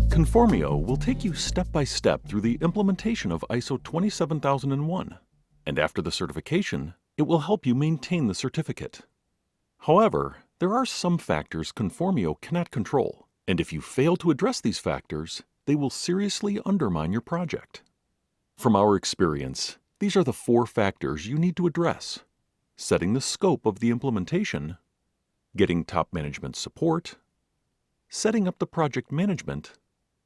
Conformio will take you step by step through the implementation of ISO 27001, and after the certification, it will help you maintain the certificate. However, there are some factors Conformio cannot control, and if you fail to address these factors, they will seriously undermine your project. From our experience, these are the 4 factors you need to address: setting the scope of the implementation, getting top management support, setting up the project management,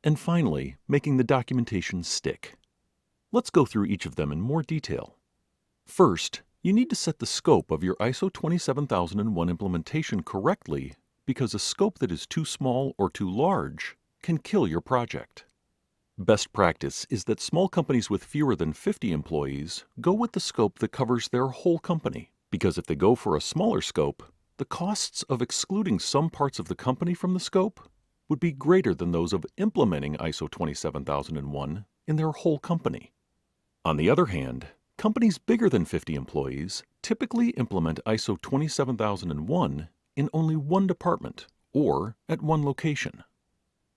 and finally, making the documentation stick. Let's go through each of them in more detail. First, you need to set the scope of your ISO 27001 implementation correctly, because a scope that is too small or too large can kill your project. Best practice is that small companies with fewer than 50 employees go with the scope that covers their whole company, because if they go for a smaller scope, the costs of excluding some parts of the company from the scope would be greater than those of implementing ISO 27001 in their whole company. On the other hand, companies bigger than 50 employees typically implement ISO 27001 in only one department or at one location.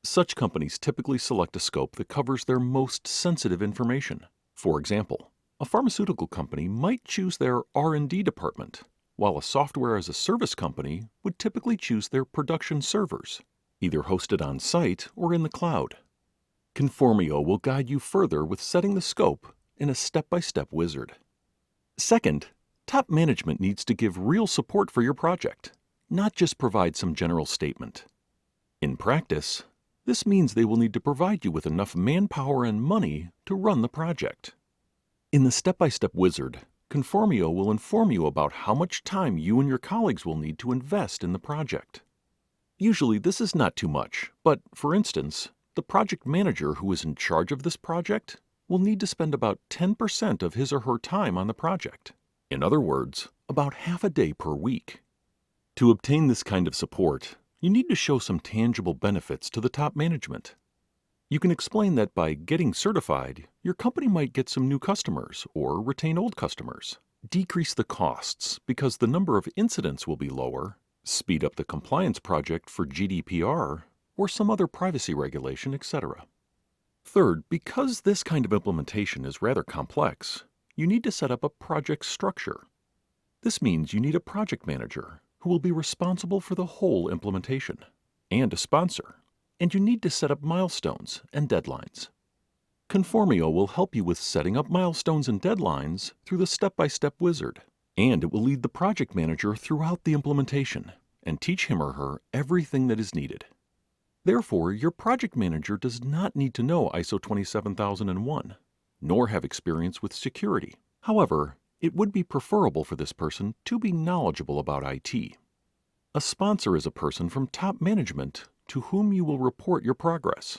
Such companies typically select a scope that covers their most sensitive information. For example, a pharmaceutical company might choose their R&D department, while a software as a service company would typically choose their production servers, either hosted on site or in the cloud. Conformio will guide you further with setting the scope in a step-by-step wizard. Second, top management needs to give real support for your project, not just provide some general statement. In practice, this means they will need to provide you with enough manpower and money to run the project. In the step-by-step wizard, Conformio will inform you about how much time you and your colleagues will need to invest in the project. Usually this is not too much, but for instance, the project manager who is in charge of this project will need to spend about 10% of his or her time on the project. In other words, about half a day per week. To obtain this kind of support, you need to show some tangible benefits to the top management. You can explain that by getting certified, your company might get some new customers or retain old customers, decrease the costs because the number of incidents will be lower, speed up the compliance project for GDPR or some other privacy regulation, etc. Third, because this kind of implementation is rather complex, you need to set up a project structure. This means you need a project manager who will be responsible for the whole implementation, and a sponsor, and you need to set up milestones and deadlines. Conformio will help you with setting up milestones and deadlines through the step-by-step wizard, and it will lead the project manager throughout the implementation and teach him or her everything that is needed. Therefore, your project manager does not need to know ISO 27001, nor have experience with security. However, it would be preferable for this person to be knowledgeable about IT. A sponsor is a person from top management to whom you will report your progress.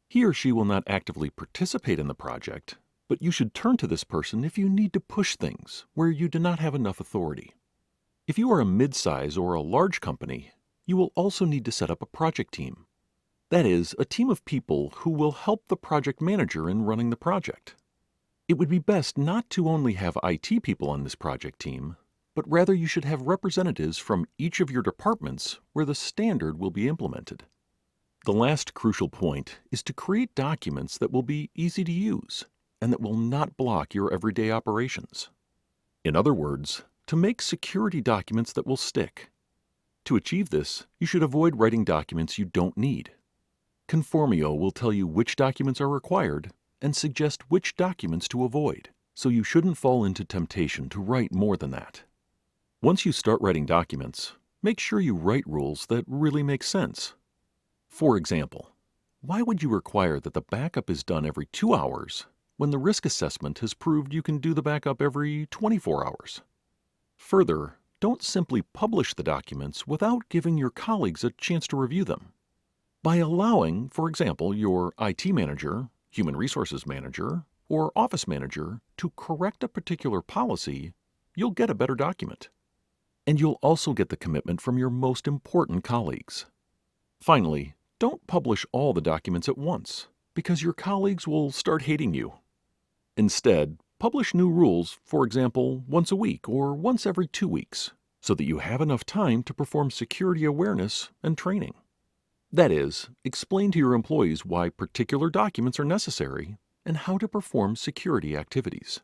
He or she will not actively participate in the project, but you should turn to this person if you need to push things where you do not have enough authority. If you are a mid-size or a large company, you will also need to set up a project team. That is, a team of people who will help the project manager in running the project. It would be best not to only have IT people on this project team, but rather you should have representatives from each of your departments where the standard will be implemented. The last crucial point is to create documents that will be easy to use and that will not block your everyday operations. In other words, to make security documents that will stick. To achieve this, you should avoid writing documents you don't need. Conformio will tell you which documents are required and suggest which documents to avoid, so you shouldn't fall into temptation to write more than that. Once you start writing documents, make sure you write rules that really make sense. For example, why would you require that the backup is done every 2 hours when the risk assessment has proved you can do the backup every 24 hours? Further, don't simply publish the documents without giving your colleagues a chance to review them. By allowing, for example, your IT manager, human resources manager, or office manager to correct a particular policy, you'll get a better document. And you'll also get the commitment from your most important colleagues. Finally, don't publish all the documents at once, because your colleagues will start hating you. Instead, publish new rules, for example, once a week or once every 2 weeks, so that you have enough time to perform security awareness and training. That is, explain to your employees why particular documents are necessary and how to perform security activities.